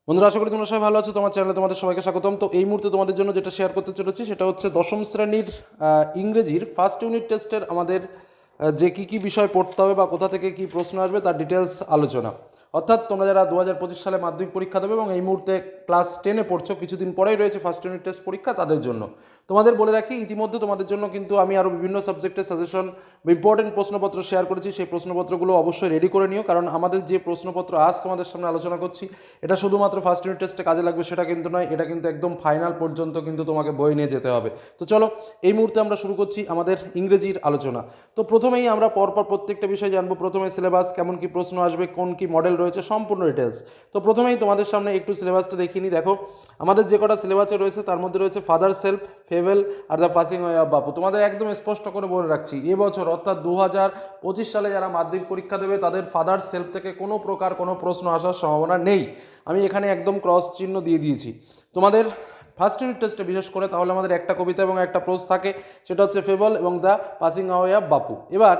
বন্ধুরা, আশা করি তোমরা সবাই ভালো আছো। তোমার চ্যানেলে তোমাদের সবাইকে স্বাগতম। তো এই মুহূর্তে তোমাদের জন্য যেটা শেয়ার করতে চলেছি সেটা হচ্ছে দশম শ্রেণীর ইংরেজির ফার্স্ট ইউনিট টেস্টের আমাদের যে কী কী বিষয় পড়তে হবে বা কোথা থেকে কী প্রশ্ন আসবে তার ডিটেলস আলোচনা। অর্থাৎ তোমরা যারা 2025 সালে মাধ্যমিক পরীক্ষা দেবে এবং এই মুহূর্তে ক্লাস 10-এ পড়ছো, কিছুদিন পরেই রয়েছে ফার্স্ট ইউনিট টেস্ট পরীক্ষা, তাদের জন্য তোমাদের বলে রাখি, ইতিমধ্যে তোমাদের জন্য কিন্তু আমি আরও বিভিন্ন সাবজেক্টের সাজেশন বা ইম্পর্টেন্ট প্রশ্নপত্র শেয়ার করেছি। সেই প্রশ্নপত্রগুলো অবশ্যই রেডি করে নিও, কারণ আমাদের যে প্রশ্নপত্র আজ তোমাদের সামনে আলোচনা করছি এটা শুধুমাত্র ফার্স্ট ইউনিট টেস্টে কাজে লাগবে সেটা কিন্তু নয়, এটা কিন্তু একদম ফাইনাল পর্যন্ত কিন্তু তোমাকে বই নিয়ে যেতে হবে। তো চলো এই মুহূর্তে আমরা শুরু করছি আমাদের ইংরেজির আলোচনা। তো প্রথমেই আমরা পরপর প্রত্যেকটা বিষয় জানবো। প্রথমে সিলেবাস, কেমন কি প্রশ্ন আসবে, কোন কি মডেল রয়েছে, সম্পূর্ণ ডিটেলস। তো প্রথমেই তোমাদের সামনে একটু সিলেবাসটা দেখিয়ে নিই। দেখো, আমাদের যে কটা সিলেবাসে রয়েছে তার মধ্যে রয়েছে father self, ফেভেল are the passing away of বাপু। তোমাদের একদম স্পষ্ট করে বলে রাখছি, এবছর অর্থাৎ 2025 সালে যারা মাধ্যমিক পরীক্ষা দেবে তাদের ফাদার সেলফ থেকে কোনো প্রকার কোনো প্রশ্ন আসার সম্ভাবনা নেই। আমি এখানে একদম ক্রস চিহ্ন দিয়ে দিয়েছি। তোমাদের ফার্স্ট ইউনিট টেস্টে বিশেষ করে তাহলে আমাদের একটা কবিতা এবং একটা প্রোজ থাকে, সেটা হচ্ছে ফেবল এবং দ্য পাসিং অ্যাওয়ে অফ বাপু। এবার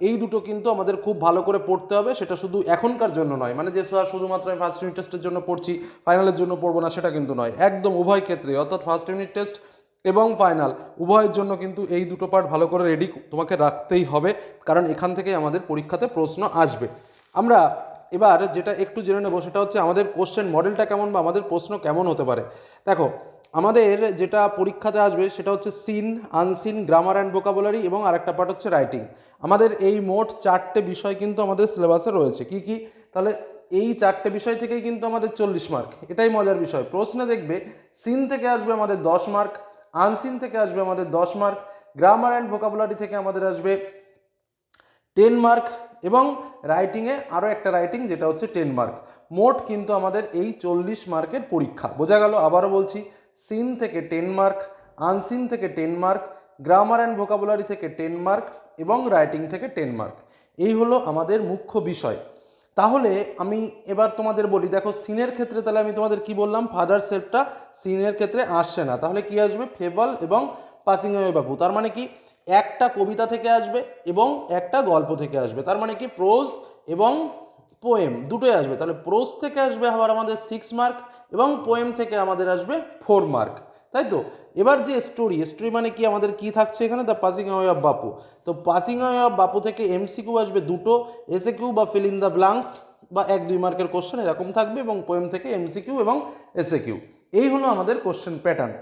এই দুটো কিন্তু আমাদের খুব ভালো করে পড়তে হবে, সেটা শুধু এখনকার জন্য নয়, মানে যে স্যার শুধুমাত্র আমি ফার্স্ট ইউনিট টেস্টের জন্য পড়ছি, ফাইনালের জন্য পড়বো না, সেটা কিন্তু নয়। একদম উভয় ক্ষেত্রে, অর্থাৎ ফার্স্ট ইউনিট টেস্ট এবং ফাইনাল উভয়ের জন্য কিন্তু এই দুটো পার্ট ভালো করে রেডি তোমাকে রাখতেই হবে, কারণ এখান থেকেই আমাদের পরীক্ষাতে প্রশ্ন আসবে। আমরা এবার যেটা একটু জেনে নেবো সেটা হচ্ছে আমাদের কোশ্চেন মডেলটা কেমন বা আমাদের প্রশ্ন কেমন হতে পারে। দেখো, আমাদের যেটা পরীক্ষাতে আসবে সেটা হচ্ছে seen, unseen, grammar and vocabulary এবং আরেকটা পার্ট হচ্ছে রাইটিং। আমাদের এই মোট 4টে বিষয় কিন্তু আমাদের সিলেবাসে রয়েছে। কি কি? তাহলে এই 4টে বিষয় থেকেই কিন্তু আমাদের 40 মার্ক। এটাই মজার বিষয়, প্রশ্নে দেখবে সিন থেকে আসবে আমাদের 10 মার্ক, আনসিন থেকে আসবে আমাদের 10 মার্ক, গ্রামার অ্যান্ড ভোকাবুলারি থেকে আমাদের আসবে 10 মার্ক এবং রাইটিংয়ে আরও একটা রাইটিং যেটা হচ্ছে 10 মার্ক। মোট কিন্তু আমাদের এই 40 মার্কের পরীক্ষা। বোঝা গেল? আবারও বলছি, সিন থেকে 10 মার্ক, আনসিন থেকে 10 মার্ক, গ্রামার অ্যান্ড ভোকাবুলারি থেকে 10 মার্ক এবং রাইটিং থেকে 10 মার্ক। এই হলো আমাদের মুখ্য বিষয়। তাহলে আমি এবার তোমাদের বলি, দেখো সিনের ক্ষেত্রে তাহলে আমি তোমাদের কি বললাম, ফাদার সেলফটা সিনের ক্ষেত্রে আসছে না, তাহলে কি আসবে? ফেবল এবং পাসিং অ্যাওয়ে বাপু। তার মানে কি? একটা কবিতা থেকে আসবে এবং একটা গল্প থেকে আসবে। তার মানে কি? প্রোজ এবং পোয়েম দুটোই আসবে। তাহলে প্রোজ থেকে আসবে আবার আমাদের 6 মার্ক এবং পোয়েম থেকে আমাদের আসবে 4 মার্ক, তাই তো? এবার যে স্টোরি, স্টোরি মানে কি আমাদের কি থাকছে এখানে? দ্য পাসিং অ্যাওয়ে অফ বাপু। তো পাসিং অ্যাওয়ে অফ বাপু থেকে এমসিকিউ আসবে দুটো, এসএকিউ বা ফিল ইন দ্য ব্ল্যাঙ্কস বা 1-2 মার্কের কোশ্চেন এরকম থাকবে, এবং পোয়েম থেকে এমসিকিউ এবং এসএকিউ। এই হলো আমাদের কোশ্চেন প্যাটার্ন।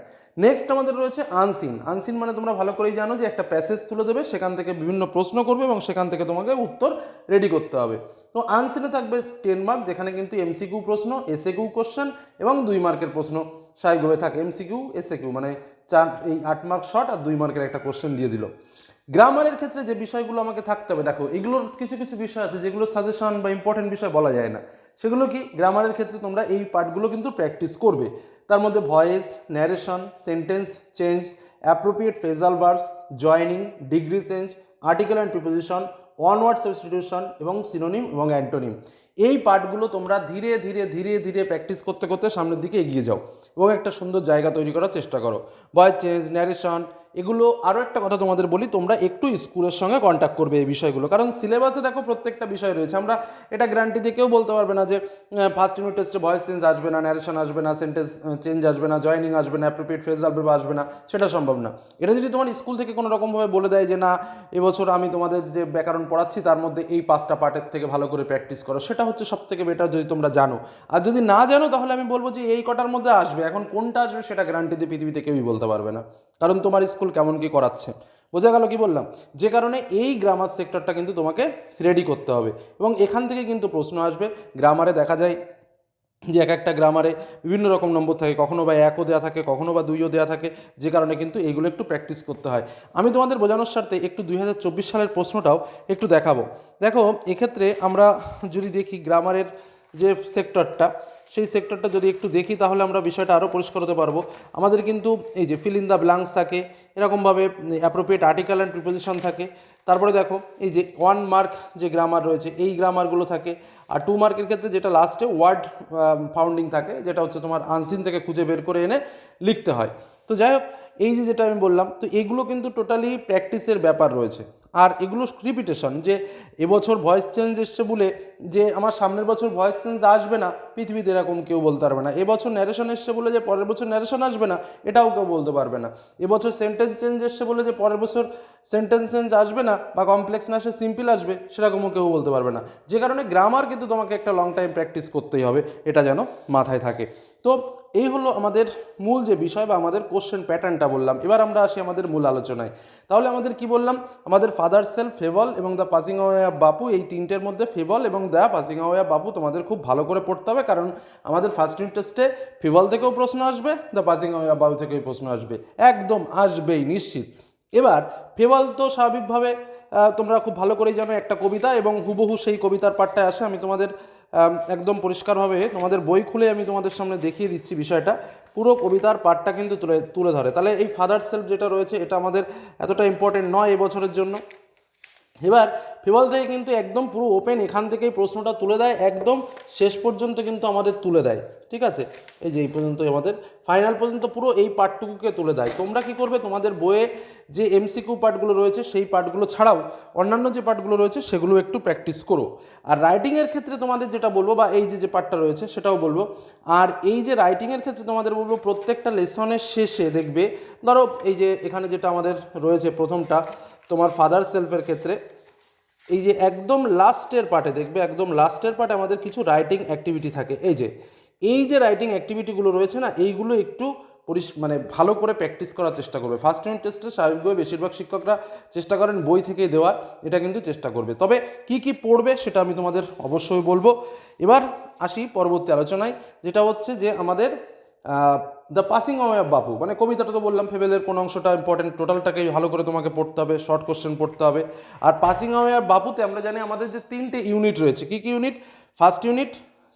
নেক্সট আমাদের রয়েছে আনসিন। আনসিন মানে তোমরা ভালো করেই জানো যে একটা প্যাসেজ তুলে দেবে, সেখান থেকে বিভিন্ন প্রশ্ন করবে এবং সেখান থেকে তোমাকে উত্তর রেডি করতে হবে। তো আনসিনে থাকবে 10 মার্ক, যেখানে কিন্তু এমসিকিউ প্রশ্ন, এসএকিউ কোশ্চেন এবং 2 মার্কের প্রশ্ন স্বাভাবিকভাবে থাকে। এমসিকিউ এসএকিউ মানে 8 মার্ক শর্ট আর 2 মার্কের একটা কোশ্চেন দিয়ে দিল। গ্রামারের ক্ষেত্রে যে বিষয়গুলো আমাকে থাকতে হবে, দেখো এগুলোর কিছু কিছু বিষয় আছে যেগুলো সাজেশন বা ইম্পর্টেন্ট বিষয় বলা যায় না। সেগুলো কি? গ্রামারের ক্ষেত্রে তোমরা এই পার্টগুলো কিন্তু প্র্যাকটিস করবে। তার মধ্যে voice, narration, sentence change, appropriate phrasal verbs, joining, degree change, article and preposition, one word substitution এবং সিনোনিম এবং অ্যান্টোনিম। এই পার্টগুলো তোমরা ধীরে ধীরে ধীরে ধীরে প্র্যাকটিস করতে করতে সামনের দিকে এগিয়ে যাও এবং একটা সুন্দর জায়গা তৈরি করার চেষ্টা করো। ভয়েস চেঞ্জ, ন্যারেশন, এগুলো। আরও একটা কথা তোমাদের বলি, তোমরা একটু স্কুলের সঙ্গে কন্ট্যাক্ট করবে এই বিষয়গুলো, কারণ সিলেবাসে দেখো প্রত্যেকটা বিষয় রয়েছে। আমরা এটা গ্যারান্টি দিয়ে কেউ বলতে পারবে না যে ফার্স্ট ইউনিট টেস্টে ভয়েস চেঞ্জ আসবে না, ন্যারেশন আসবে না, সেন্টেন্স চেঞ্জ আসবে না, জয়নিং আসবে না, অ্যাপ্রোপ্রিয়েট ফ্রেজাল ভার্ব আসবে না, সেটা সম্ভব না। এটা যদি তোমার স্কুল থেকে কোনো রকমভাবে বলে দেয় যে না, এবছর আমি তোমাদের যে ব্যাকরণ পড়াচ্ছি তার মধ্যে এই 5টা পার্টের থেকে ভালো করে প্র্যাকটিস করো, সেটা হচ্ছে সব থেকে বেটার যদি তোমরা জানো। আর যদি না জানো তাহলে আমি বলবো যে এই কটার মধ্যে আসবে, এখন কোনটা আসবে সেটা গ্যারান্টি দিয়ে পৃথিবীতে কেউই বলতে পারবে না, কারণ তোমার স্কুল কেমন কি করাচ্ছে। বোঝা গেল কি বললাম? যে কারণে এই গ্রামার সেক্টরটা কিন্তু তোমাকে রেডি করতে হবে এবং এখান থেকে কিন্তু প্রশ্ন আসবে। গ্রামারে দেখা যায় যে এক একটা গ্রামারে বিভিন্ন রকম নম্বর থাকে, কখনো বা 1ও দেওয়া থাকে, কখনো বা 2ও দেওয়া থাকে, যে কারণে কিন্তু এইগুলো একটু প্র্যাকটিস করতে হয়। আমি তোমাদের বোঝানোর স্বার্থে একটু 2024 সালের প্রশ্নটাও একটু দেখাবো। দেখো, এক্ষেত্রে আমরা যদি দেখি গ্রামারের যে সেক্টরটা, সেই সেক্টরটা যদি একটু দেখি তাহলে আমরা বিষয়টা আরও পরিষ্কার হতে পারবো। আমাদের কিন্তু এই যে ফিল ইন দ্য ব্ল্যাঙ্কস থাকে, এরকমভাবে অ্যাপ্রোপ্রিয়েট আর্টিকেল অ্যান্ড প্রিপোজিশন থাকে। তারপরে দেখো এই যে 1 মার্ক যে গ্রামার রয়েছে এই গ্রামারগুলো থাকে। আর 2 মার্কের ক্ষেত্রে যেটা লাস্টে ওয়ার্ড ফাউন্ডিং থাকে, যেটা হচ্ছে তোমার আনসিন থেকে খুঁজে বের করে এনে লিখতে হয়। তো যাই হোক, এই যে যেটা আমি বললাম, তো এগুলো কিন্তু টোটালি প্র্যাকটিসের ব্যাপার রয়েছে। আর এগুলো রিপিটেশন, যে এবছর ভয়েস চেঞ্জ এসছে বলে যে আমার সামনের বছর ভয়েস চেঞ্জ আসবে না, পৃথিবীতে এরকম কেউ বলতে পারবে না। এবছর ন্যারেশন এসছে বলে যে পরের বছর ন্যারেশন আসবে না, এটাও কেউ বলতে পারবে না। এবছর সেন্টেন্স চেঞ্জ এসছে বলে যে পরের বছর সেন্টেন্স চেঞ্জ আসবে না বা কমপ্লেক্স না আসে সিম্পল আসবে, সেরকমও কেউ বলতে পারবে না। যে কারণে গ্রামার কিন্তু তোমাকে একটা লং টাইম প্র্যাকটিস করতেই হবে, এটা যেন মাথায় থাকে। তো এই হলো আমাদের মূল যে বিষয় বা আমাদের কোশ্চেন প্যাটার্নটা বললাম। এবার আমরা আসি আমাদের মূল আলোচনায়। তাহলে আমাদের কি বললাম, আমাদের ফাদার সেলফ, ফেবল এবং দ্য পাসিং অ্যাওয়ে অফ বাপু, এই তিনটের মধ্যে ফেবল এবং দ্য পাসিং অ্যাওয়ে অফ বাপু তোমাদের খুব ভালো করে পড়তে হবে, কারণ আমাদের ফার্স্ট ইউনিট টেস্টে ফেবল থেকেও প্রশ্ন আসবে, দ্য পাসিং অ্যাওয়ে অফ বাপু থেকেও প্রশ্ন আসবে, একদম আসবেই নিশ্চিত। এবার ফেবল তো স্বাভাবিকভাবে তোমরা খুব ভালো করেই জানো একটা কবিতা, এবং হুবহু সেই কবিতার পাঠটায় আসে। আমি তোমাদের একদম পরিষ্কারভাবে তোমাদের বই খুলে আমি তোমাদের সামনে দেখিয়ে দিচ্ছি বিষয়টা। পুরো কবিতার পাঠটা কিন্তু তুলে ধরে। তাহলে এই ফাদার সেলফ যেটা রয়েছে এটা আমাদের এতটা ইম্পর্টেন্ট নয় এবছরের জন্য। এবার ফেবল থেকে কিন্তু একদম পুরো ওপেন, এখান থেকেই প্রশ্নটা তুলে দেয়, একদম শেষ পর্যন্ত কিন্তু আমাদের তুলে দেয়, ঠিক আছে। এই যে এই পর্যন্ত আমাদের ফাইনাল পর্যন্ত পুরো এই পার্টটুকুকে তুলে দেয়। তোমরা কি করবে, তোমাদের বইয়ে যে এমসিকিউ পার্টগুলো রয়েছে সেই পার্টগুলো ছাড়াও অন্যান্য যে পার্টগুলো রয়েছে সেগুলো একটু প্র্যাকটিস করো। আর রাইটিংয়ের ক্ষেত্রে তোমাদের যেটা বলবো, বা এই যে পার্টটা রয়েছে সেটাও বলবো, আর এই যে রাইটিংয়ের ক্ষেত্রে তোমাদের বলবো প্রত্যেকটা লেসনের শেষে দেখবে, ধরো এই যে এখানে যেটা আমাদের রয়েছে প্রথমটা তোমার ফাদার সেলফের ক্ষেত্রে, এই যে একদম লাস্টের পার্টে দেখবে, একদম লাস্টের পার্টে আমাদের কিছু রাইটিং অ্যাক্টিভিটি থাকে। এই যে রাইটিং অ্যাক্টিভিটিগুলো রয়েছে না, এইগুলো একটু মানে ভালো করে প্র্যাকটিস করার চেষ্টা করবে। ফার্স্ট ইউনিট টেস্টে স্বাভাবিকভাবে বেশিরভাগ শিক্ষকরা চেষ্টা করেন বই থেকে দেওয়ার, এটা কিন্তু চেষ্টা করবে। তবে কি কি পড়বে সেটা আমি তোমাদের অবশ্যই বলবো। এবার আসি পরবর্তী আলোচনায়, যেটা হচ্ছে যে আমাদের দ্য পাসিং অ্যাওয়ে অফ বাপু, মানে কবিতাটা তো বললাম, ফেবেলের কোন অংশটা ইম্পর্টেন্ট, টোটালটাকেই ভালো করে তোমাকে পড়তে হবে, শর্ট কোশ্চেন পড়তে হবে। আর পাসিং অ্যাওয়ে অফ বাপুতে আমরা জানি আমাদের যে তিনটে ইউনিট রয়েছে, কি কি unit, first unit,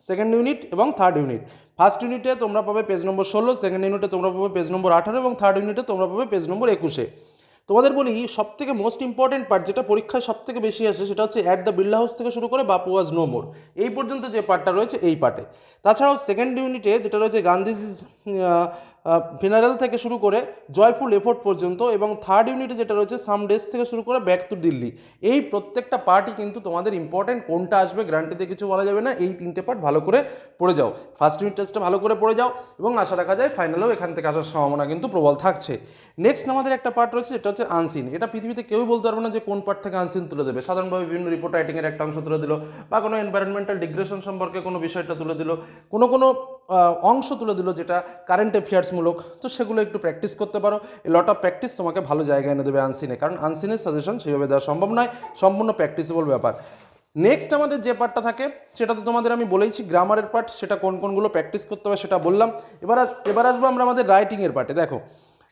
second unit এবং থার্ড ইউনিট। ফার্স্ট ইউনিটে তোমরা পাবে পেজ নম্বর 16, সেকেন্ড ইউনিটে তোমরা পাবে পেজ নম্বর 18 এবং থার্ড ইউনিটে তোমরা পাবে পেজ নম্বর 21। তোমাদের বলি সবথেকে মোস্ট ইম্পর্টেন্ট পার্ট, যেটা পরীক্ষায় সবথেকে বেশি আসে, সেটা হচ্ছে অ্যাট দ্য বিড়লা হাউস থেকে শুরু করে বাপু ওয়াজ নো মোর, এই পর্যন্ত যে পার্টটা রয়েছে এই পার্টে। তাছাড়াও সেকেন্ড ইউনিটে যেটা রয়েছে গান্ধীজির ফিনারেল থেকে শুরু করে জয়ফুল এফোর্ট পর্যন্ত, এবং থার্ড ইউনিটে যেটা রয়েছে সাম ডেজ থেকে শুরু করে ব্যাক টু দিল্লি, এই প্রত্যেকটা পার্টই কিন্তু তোমাদের ইম্পর্টেন্ট। কোনটা আসবে গ্যারান্টিতে কিছু বলা যাবে না, এই তিনটে পার্ট ভালো করে পড়ে যাও, ফার্স্ট ইউনিট টেস্টটা ভালো করে পড়ে যাও, এবং আশা রাখা যায় ফাইনালেও এখান থেকে আসার সম্ভাবনা কিন্তু প্রবল থাকছে। নেক্সট আমাদের একটা পার্ট রয়েছে, যেটা হচ্ছে আনসিন। এটা পৃথিবীতে কেউই বলতে পারবে না যে কোন পার্ট থেকে আনসিন তুলে দেবে। সাধারণভাবে বিভিন্ন রিপোর্ট রাইটিংয়ের একটা অংশ তুলে দিল, বা কোনো এনভায়রনমেন্টাল ডিগ্রেশন সম্পর্কে কোনো বিষয়টা তুলে দিল, কোনো অংশ তুলে দিল যেটা কারেন্ট অ্যাফেয়ার্সমূলক, তো সেগুলো একটু প্র্যাকটিস করতে পারো। এই লট অফ প্র্যাকটিস তোমাকে ভালো জায়গায় এনে দেবে আনসিনে, কারণ আনসিনের সাজেশন সেভাবে দেওয়া সম্ভব নয়, সম্পূর্ণ প্র্যাকটিসেবল ব্যাপার। নেক্সট আমাদের যে পার্টটা থাকে সেটা তো তোমাদের আমি বলেইছি, গ্রামারের পার্ট, সেটা কোনগুলো প্র্যাকটিস করতে হবে সেটা বললাম। এবার আসবো আমরা আমাদের রাইটিংয়ের পার্টে। দেখো,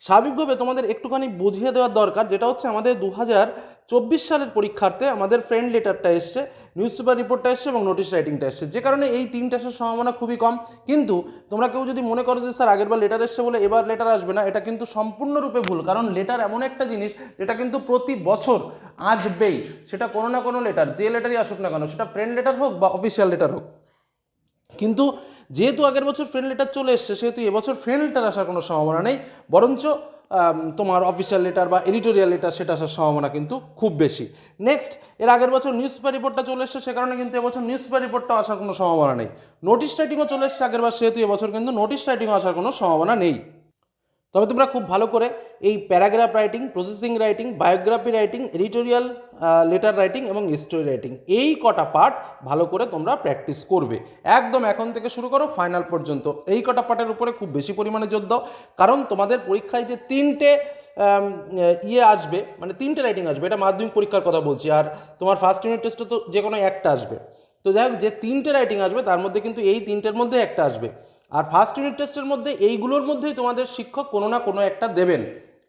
স্বাভাবিকভাবে তোমাদের একটুখানি বুঝিয়ে দেওয়ার দরকার, যেটা হচ্ছে আমাদের 2024 সালের পরীক্ষার্থে আমাদের ফ্রেন্ড লেটারটা এসছে, নিউজ পেপার রিপোর্টটা এসছে এবং নোটিশ রাইটিংটা এসছে, যে কারণে এই তিনটে আসার সম্ভাবনা খুবই কম। কিন্তু তোমরা কেউ যদি মনে করো যে স্যার আগেরবার লেটার এসছে বলে এবার লেটার আসবে না, এটা কিন্তু সম্পূর্ণরূপে ভুল। কারণ লেটার এমন একটা জিনিস যেটা কিন্তু প্রতি বছর আসবেই, সেটা কোনো না কোনো লেটার, যে লেটারই আসুক না কেন, সেটা ফ্রেন্ড লেটার হোক বা অফিসিয়াল লেটার হোক। কিন্তু যেহেতু আগের বছর ফ্রেন্ড লেটার চলে এসছে, সেহেতু এবছর ফ্রেন্ড লেটার আসার কোনো সম্ভাবনা নেই, বরঞ্চ তোমার অফিসিয়াল লেটার বা এডিটোরিয়াল লেটার সেটা আসার সম্ভাবনা কিন্তু খুব বেশি। নেক্সট, এর আগের বছর নিউজ পেপার রিপোর্টটা চলে এসছে, সে কারণে কিন্তু এবছর নিউজ পেপার রিপোর্টটাও আসার কোনো সম্ভাবনা নেই। নোটিশ রাইটিংও চলে এসছে আগেরবার, সেহেতু এবছর কিন্তু নোটিশ রাইটিংও আসার কোনো সম্ভাবনা নেই। তবে তোমরা খুব ভালো করে এই paragraph writing, processing writing, biography writing, editorial letter writing এবং স্টোরি রাইটিং, এই কটা পার্ট ভালো করে তোমরা প্র্যাকটিস করবে, একদম এখন থেকে শুরু করো ফাইনাল পর্যন্ত। এই কটা পার্টের উপরে খুব বেশি পরিমাণে জোর দাও, কারণ তোমাদের পরীক্ষায় যে তিনটে আসবে, মানে তিনটে রাইটিং আসবে, এটা মাধ্যমিক পরীক্ষার কথা বলছি, আর তোমার ফার্স্ট ইউনিট টেস্টে তো যে কোনো একটা আসবে। তো যাই হোক, যে তিনটে রাইটিং আসবে তার মধ্যে কিন্তু এই তিনটের মধ্যে একটা আসবে, আর ফার্স্ট ইউনিট টেস্টের মধ্যে এইগুলোর মধ্যেই তোমাদের শিক্ষক কোনো না কোনো একটা দেবেন।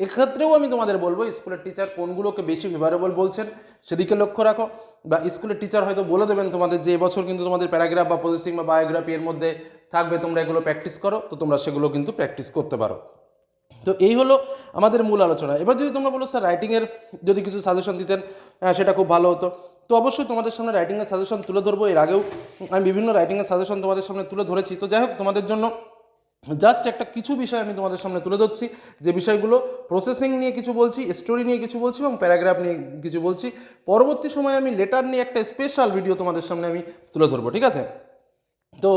এক্ষেত্রেও আমি তোমাদের বলবো, স্কুলের টিচার কোনগুলোকে বেশি ফেভারেবল বলছেন সেদিকে লক্ষ্য রাখো, বা স্কুলের টিচার হয়তো বলে দেবেন তোমাদের যে এবছর কিন্তু তোমাদের প্যারাগ্রাফ বা প্রসেসিং বা বায়োগ্রাফি এর মধ্যে থাকবে, তোমরা এগুলো প্র্যাকটিস করো, তো তোমরা সেগুলো কিন্তু প্র্যাকটিস করতে পারো। তো এই হলো আমাদের মূল আলোচনা। এবার যদি তোমরা বলো স্যার রাইটিংয়ের যদি কিছু সাজেশন দিতেন, সেটা খুব ভালো হতো, তো অবশ্যই তোমাদের সামনে রাইটিংয়ের সাজেশন তুলে ধরবো। এর আগেও আমি বিভিন্ন রাইটিংয়ের সাজেশন তোমাদের সামনে তুলে ধরেছি। তো যাই হোক, তোমাদের জন্য জাস্ট একটা কিছু বিষয় আমি তোমাদের সামনে তুলে ধরছি, যে বিষয়গুলো প্রসেসিং নিয়ে কিছু বলছি, স্টোরি নিয়ে কিছু বলছি এবং প্যারাগ্রাফ নিয়ে কিছু বলছি। পরবর্তী সময়ে আমি লেটার নিয়ে একটা স্পেশাল ভিডিও তোমাদের সামনে আমি তুলে ধরবো, ঠিক আছে? তো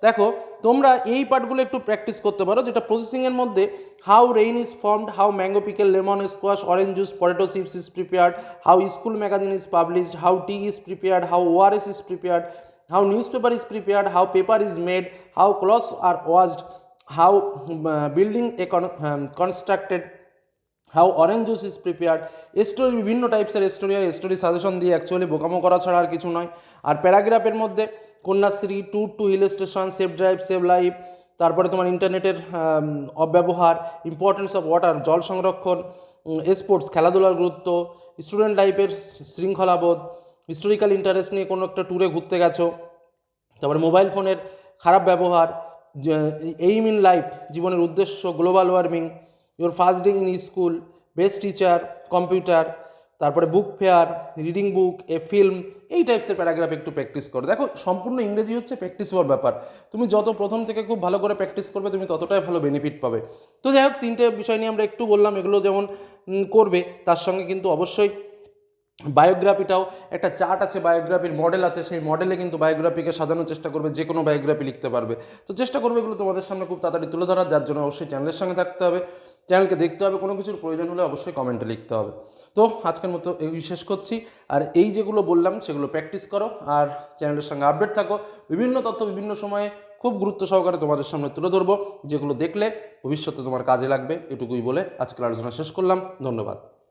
দেখো, তোমরা এই পার্টগুলো একটু প্র্যাকটিস করতে পারো, যেটা প্রসেসিংয়ের মধ্যে how rain is formed, how mango pickle, lemon squash, orange juice, potato chips is prepared, how school magazine is published, how tea is prepared, how ORS is prepared, how newspaper is prepared, how paper is made, how clothes are washed, how building a constructed, how orange juice is prepared. Story বিভিন্ন টাইপসের story হয়, story suggestion দিয়ে actually বোকামো করা ছাড়া আর কিছু নয়। আর প্যারাগ্রাফের মধ্যে Kanyashree, tour to hill station, save drive save life, তারপরে তোমার ইন্টারনেটের অব্যবহার, ইম্পর্টেন্স অফ ওয়াটার, জল সংরক্ষণ, স্পোর্টস খেলাধুলার গুরুত্ব, স্টুডেন্ট লাইফের শৃঙ্খলাবোধ, হিস্টোরিক্যাল ইন্টারেস্ট নিয়ে কোনো একটা ট্যুরে ঘুরতে গেছো, তারপরে মোবাইল ফোনের খারাপ ব্যবহার, এইম ইন লাইফ জীবনের উদ্দেশ্য, global warming, your first day in school, best teacher, computer, তারপরে book fair, reading book, a film, এই টাইপসের প্যারাগ্রাফ একটু প্র্যাকটিস করো। দেখো, সম্পূর্ণ ইংরেজি হচ্ছে প্র্যাকটিস হওয়ার ব্যাপার। তুমি যত প্রথম থেকে খুব ভালো করে প্র্যাকটিস করবে, তুমি ততটাই ভালো বেনিফিট পাবে। তো যাই হোক, তিনটে বিষয় নিয়ে আমরা একটু বললাম, এগুলো যেমন করবে, তার সঙ্গে কিন্তু অবশ্যই বায়োগ্রাফিটাও একটা চার্ট আছে, বায়োগ্রাফির মডেল আছে, সেই মডেলে কিন্তু বায়োগ্রাফিকে সাজানোর চেষ্টা করবে, যে কোনো বায়োগ্রাফি লিখতে পারবে। তো চেষ্টা করবে এগুলো তোমাদের সামনে খুব তাড়াতাড়ি তুলে ধরার, যার জন্য অবশ্যই চ্যানেলের সঙ্গে থাকতে হবে, চ্যানেলকে দেখতে হবে, কোনো কিছুর প্রয়োজন হলে অবশ্যই কমেন্টে লিখতে হবে। তো আজকের মতো এই শেষ করছি। আর এই যেগুলো বললাম সেগুলো প্র্যাকটিস করো, আর চ্যানেলের সঙ্গে আপডেট থাকো। বিভিন্ন তথ্য বিভিন্ন সময়ে খুব গুরুত্ব সহকারে তোমাদের সামনে তুলে ধরবো, যেগুলো দেখলে ভবিষ্যতে তোমার কাজে লাগবে। এটুকুই বলে আজকের আলোচনা শেষ করলাম। ধন্যবাদ।